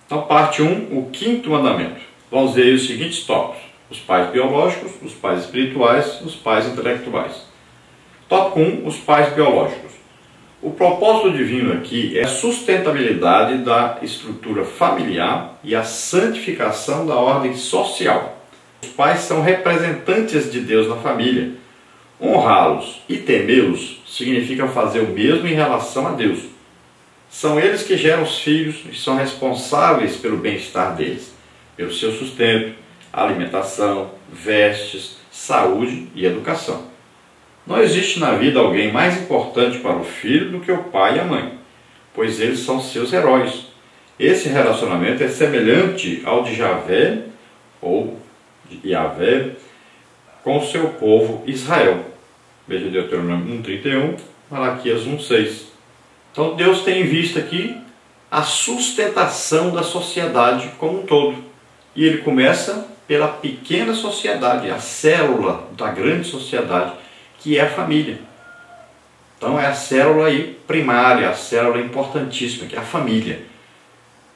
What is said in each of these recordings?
Então, parte 1, o quinto mandamento. Vamos ver aí os seguintes tópicos: os pais biológicos, os pais espirituais, os pais intelectuais. Tópico 1, os pais biológicos. O propósito divino aqui é a sustentabilidade da estrutura familiar e a santificação da ordem social. Os pais são representantes de Deus na família. Honrá-los e temê-los significa fazer o mesmo em relação a Deus. São eles que geram os filhos e são responsáveis pelo bem-estar deles, pelo seu sustento, alimentação, vestes, saúde e educação. Não existe na vida alguém mais importante para o filho do que o pai e a mãe, pois eles são seus heróis. Esse relacionamento é semelhante ao de Javé ou de Yahvé com o seu povo Israel. Veja Deuteronômio 1:31, Malaquias 1:6. Então Deus tem em vista aqui a sustentação da sociedade como um todo. E ele começa pela pequena sociedade, a célula da grande sociedade, que é a família. Então é a célula aí primária, a célula importantíssima, que é a família.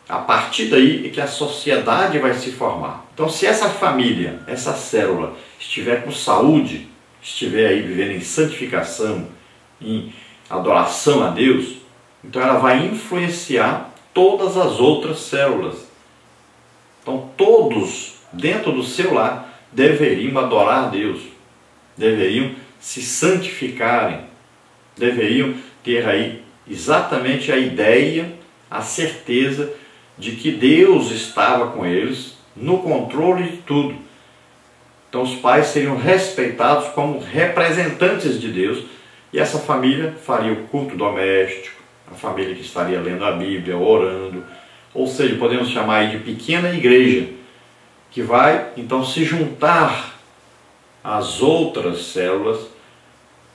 A partir daí é que a sociedade vai se formar. Então, se essa família, essa célula, estiver com saúde, estiver aí vivendo em santificação, em adoração a Deus, então ela vai influenciar todas as outras células. Então, todos dentro do seu lar deveriam adorar a Deus, deveriam se santificarem, deveriam ter aí exatamente a ideia, a certeza de que Deus estava com eles no controle de tudo. Então os pais seriam respeitados como representantes de Deus e essa família faria o culto doméstico, a família que estaria lendo a Bíblia, orando, ou seja, podemos chamar aí de pequena igreja, que vai então se juntar às outras células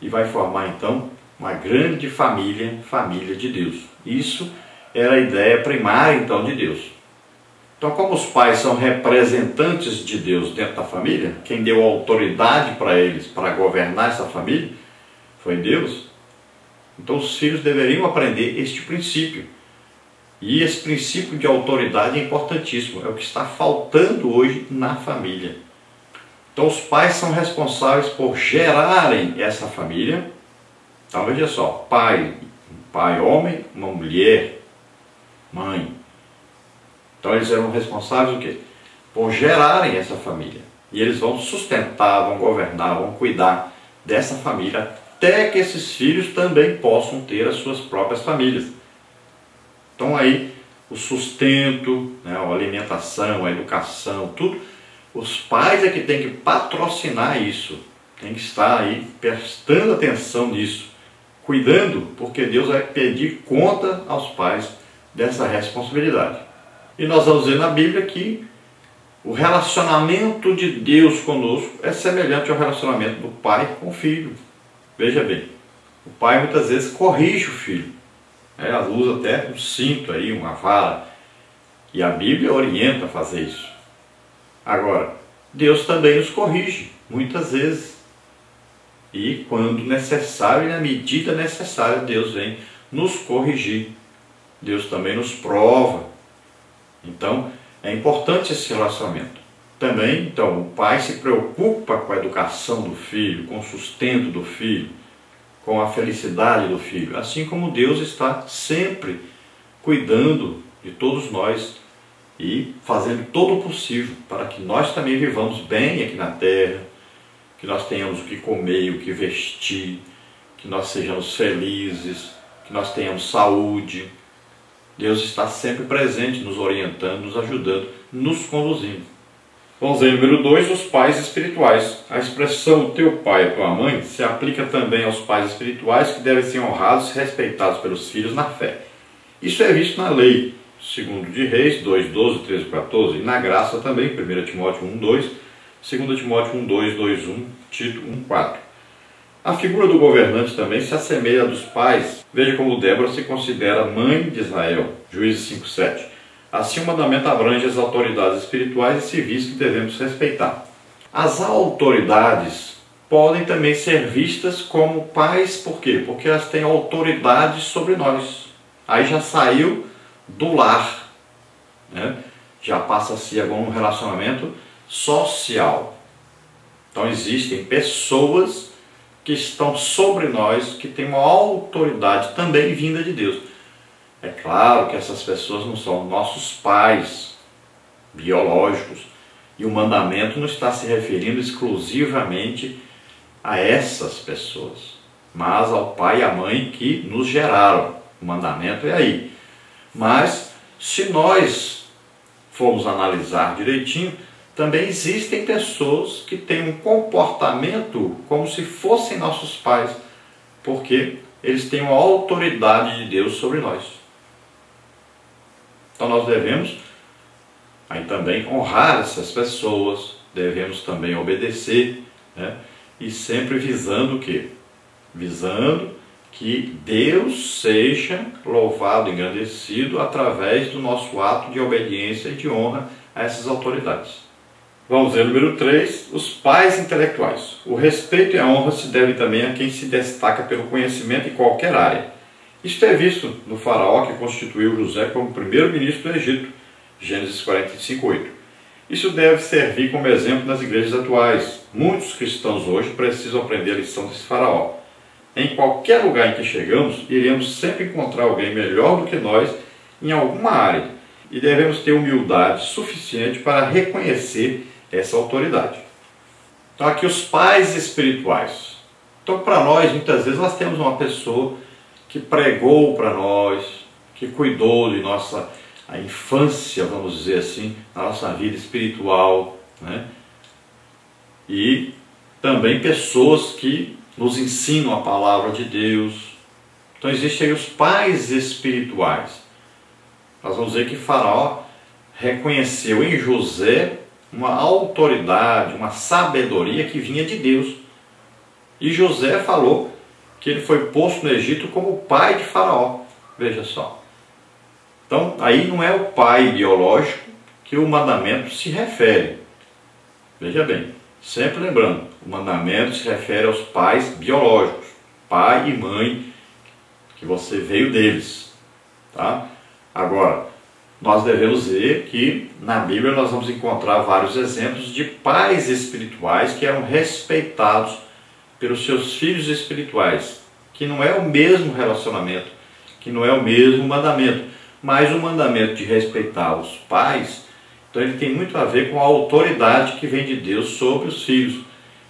e vai formar então uma grande família, família de Deus. Isso era a ideia primária então de Deus. Então, como os pais são representantes de Deus dentro da família, quem deu autoridade para eles para governar essa família foi Deus. Então os filhos deveriam aprender este princípio. E esse princípio de autoridade é importantíssimo, é o que está faltando hoje na família. Então os pais são responsáveis por gerarem essa família. Então veja só, pai, um pai homem, uma mulher, mãe. Então eles eram responsáveis o quê? Por gerarem essa família. E eles vão sustentar, vão governar, vão cuidar dessa família até que esses filhos também possam ter as suas próprias famílias. Então aí o sustento, né, a alimentação, a educação, tudo, os pais é que tem que patrocinar isso, tem que estar aí prestando atenção nisso, cuidando, porque Deus vai pedir conta aos pais dessa responsabilidade. E nós vamos ver na Bíblia que o relacionamento de Deus conosco é semelhante ao relacionamento do pai com o filho. Veja bem, o pai muitas vezes corrige o filho, usa até um cinto aí, uma vara, e a Bíblia orienta a fazer isso. Agora, Deus também nos corrige, muitas vezes. E quando necessário e na medida necessária, Deus vem nos corrigir. Deus também nos prova. Então, é importante esse relacionamento. Também, então, o pai se preocupa com a educação do filho, com o sustento do filho, com a felicidade do filho. Assim como Deus está sempre cuidando de todos nós e fazendo todo o possível para que nós também vivamos bem aqui na terra, que nós tenhamos o que comer, o que vestir, que nós sejamos felizes, que nós tenhamos saúde. Deus está sempre presente, nos orientando, nos ajudando, nos conduzindo. Vamos ver número 2, os pais espirituais. A expressão o teu pai e a tua mãe se aplica também aos pais espirituais que devem ser honrados e respeitados pelos filhos na fé. Isso é visto na lei, 2 de Reis 2:12, 13, 14, e na graça também, 1 Timóteo 1:2, 2 Timóteo 1:2, 2:1, Tito 1:4. A figura do governante também se assemelha à dos pais. Veja como Débora se considera mãe de Israel, Juízes 5:7. Assim o mandamento abrange as autoridades espirituais e civis que devemos respeitar. As autoridades podem também ser vistas como pais, por quê? Porque elas têm autoridade sobre nós. Aí já saiu do lar, né? já passa a ser agora um relacionamento social. Então existem pessoas que estão sobre nós, que têm uma autoridade também vinda de Deus. É claro que essas pessoas não são nossos pais biológicos, e o mandamento não está se referindo exclusivamente a essas pessoas, mas ao pai e à mãe que nos geraram. O mandamento é aí. Mas se nós formos analisar direitinho, também existem pessoas que têm um comportamento como se fossem nossos pais, porque eles têm uma autoridade de Deus sobre nós. Então nós devemos aí também honrar essas pessoas, devemos também obedecer, né? E sempre visando o quê? Visando que Deus seja louvado, engrandecido através do nosso ato de obediência e de honra a essas autoridades. Vamos ver número 3, os pais intelectuais. O respeito e a honra se devem também a quem se destaca pelo conhecimento em qualquer área. Isto é visto no faraó que constituiu José como primeiro-ministro do Egito, Gênesis 45:8. Isso deve servir como exemplo nas igrejas atuais. Muitos cristãos hoje precisam aprender a lição desse faraó. Em qualquer lugar em que chegamos, iremos sempre encontrar alguém melhor do que nós em alguma área, e devemos ter humildade suficiente para reconhecer essa autoridade. Então aqui os pais espirituais. Então para nós, muitas vezes, nós temos uma pessoa que pregou para nós, que cuidou de nossa infância, vamos dizer assim, na nossa vida espiritual, né? E também pessoas que nos ensinam a palavra de Deus. Então existem aí os pais espirituais. Nós vamos ver que Faraó reconheceu em José uma autoridade, uma sabedoria que vinha de Deus. E José falou que ele foi posto no Egito como pai de Faraó. Veja só. Então, aí não é o pai biológico que o mandamento se refere. Veja bem, sempre lembrando, o mandamento se refere aos pais biológicos, pai e mãe, que você veio deles. Tá? Agora, nós devemos ver que na Bíblia nós vamos encontrar vários exemplos de pais espirituais que eram respeitados pelos seus filhos espirituais, que não é o mesmo relacionamento, que não é o mesmo mandamento, mas o mandamento de respeitar os pais, então ele tem muito a ver com a autoridade que vem de Deus sobre os filhos.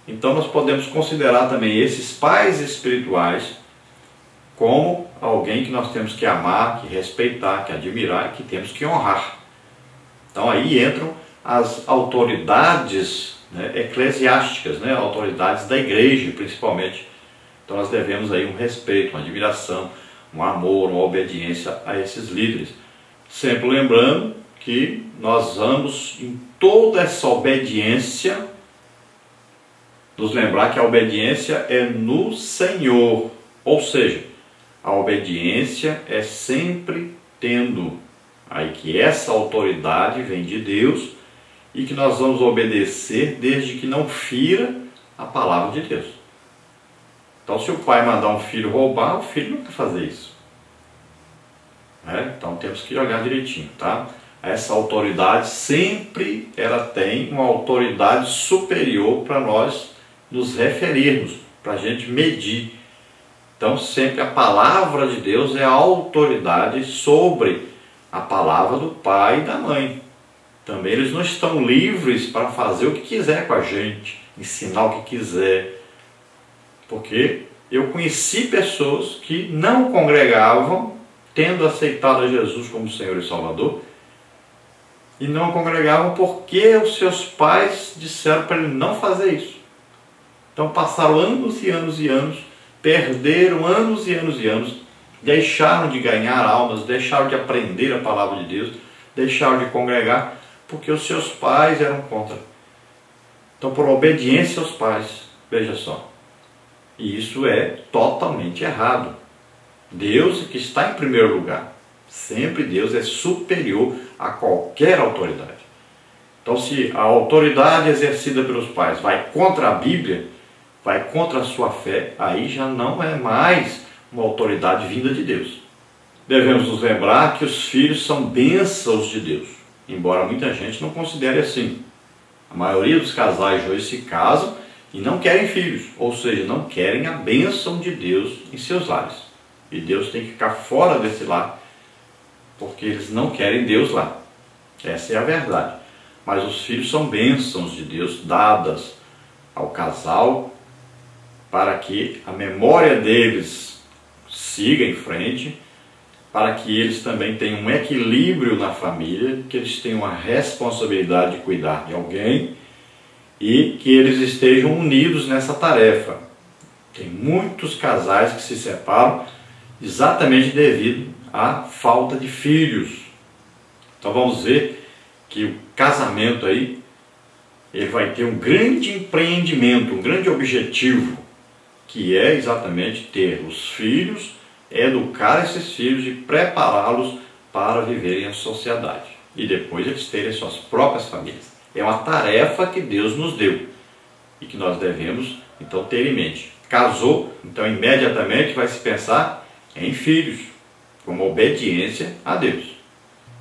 Então nós podemos considerar também esses pais espirituais como alguém que nós temos que amar, que respeitar, que admirar, que temos que honrar. Então aí entram as autoridades, né, eclesiásticas, né, autoridades da igreja principalmente. Então nós devemos aí um respeito, uma admiração, um amor, uma obediência a esses líderes. Sempre lembrando que nós vamos em toda essa obediência, nos lembrar que a obediência é no Senhor, ou seja, a obediência é sempre tendo aí que essa autoridade vem de Deus e que nós vamos obedecer desde que não fira a palavra de Deus. Então se o pai mandar um filho roubar, o filho não quer fazer isso. Então temos que olhar direitinho, tá? Essa autoridade sempre ela tem uma autoridade superior para nós nos referirmos, para a gente medir. Então sempre a palavra de Deus é a autoridade sobre a palavra do pai e da mãe. Também eles não estão livres para fazer o que quiser com a gente, ensinar o que quiser. Porque eu conheci pessoas que não congregavam, tendo aceitado a Jesus como Senhor e Salvador, e não congregavam porque os seus pais disseram para ele não fazer isso. Então passaram anos e anos e anos, perderam anos e anos e anos, deixaram de ganhar almas, deixaram de aprender a palavra de Deus, deixaram de congregar, porque os seus pais eram contra. Então por obediência aos pais, veja só. E isso é totalmente errado. Deus que está em primeiro lugar. Sempre Deus é superior a qualquer autoridade. Então se a autoridade exercida pelos pais vai contra a Bíblia, vai contra a sua fé, aí já não é mais uma autoridade vinda de Deus. Devemos nos lembrar que os filhos são bênçãos de Deus. embora muita gente não considere assim. A maioria dos casais hoje se casam e não querem filhos, ou seja, não querem a bênção de Deus em seus lares. E Deus tem que ficar fora desse lar, porque eles não querem Deus lá. Essa é a verdade. Mas os filhos são bênçãos de Deus dadas ao casal para que a memória deles siga em frente, para que eles também tenham um equilíbrio na família, que eles tenham a responsabilidade de cuidar de alguém e que eles estejam unidos nessa tarefa. Tem muitos casais que se separam exatamente devido à falta de filhos. Então vamos ver que o casamento aí, ele vai ter um grande empreendimento, um grande objetivo, que é exatamente ter os filhos, educar esses filhos e prepará-los para viverem em sociedade. E depois eles terem suas próprias famílias. É uma tarefa que Deus nos deu e que nós devemos, então, ter em mente. Casou, então, imediatamente vai se pensar em filhos, como obediência a Deus.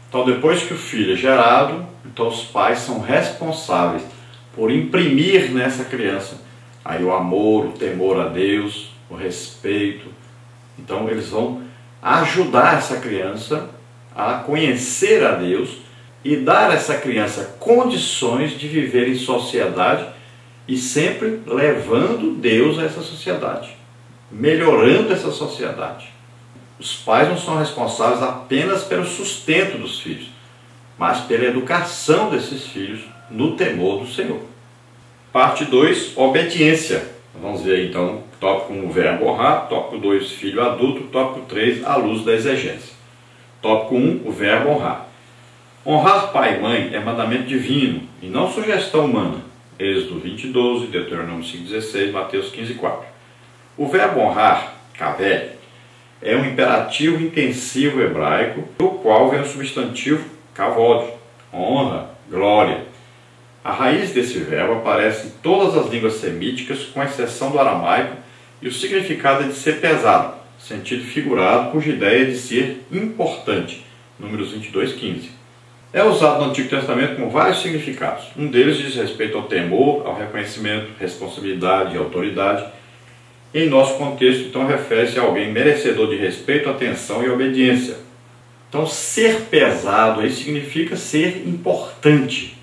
Então, depois que o filho é gerado, então os pais são responsáveis por imprimir nessa criança aí o amor, o temor a Deus, o respeito. Então eles vão ajudar essa criança a conhecer a Deus e dar a essa criança condições de viver em sociedade e sempre levando Deus a essa sociedade, melhorando essa sociedade. Os pais não são responsáveis apenas pelo sustento dos filhos, mas pela educação desses filhos no temor do Senhor. Parte 2, obediência. Vamos ver então, tópico 1, verbo honrar, tópico 2, filho adulto, tópico 3, à luz da exegese. Tópico 1, o verbo honrar. Honrar pai e mãe é mandamento divino e não sugestão humana. Êxodo 20:12, Deuteronômio 5:16, Mateus 15:4. O verbo honrar, kavé, é um imperativo intensivo hebraico, do qual vem o substantivo kavod, honra, glória. A raiz desse verbo aparece em todas as línguas semíticas, com exceção do aramaico, e o significado é de ser pesado, sentido figurado, cuja ideia é de ser importante, Números 22:15. É usado no Antigo Testamento com vários significados. Um deles diz respeito ao temor, ao reconhecimento, responsabilidade e autoridade. Em nosso contexto, então, refere-se a alguém merecedor de respeito, atenção e obediência. Então, ser pesado aí significa ser importante.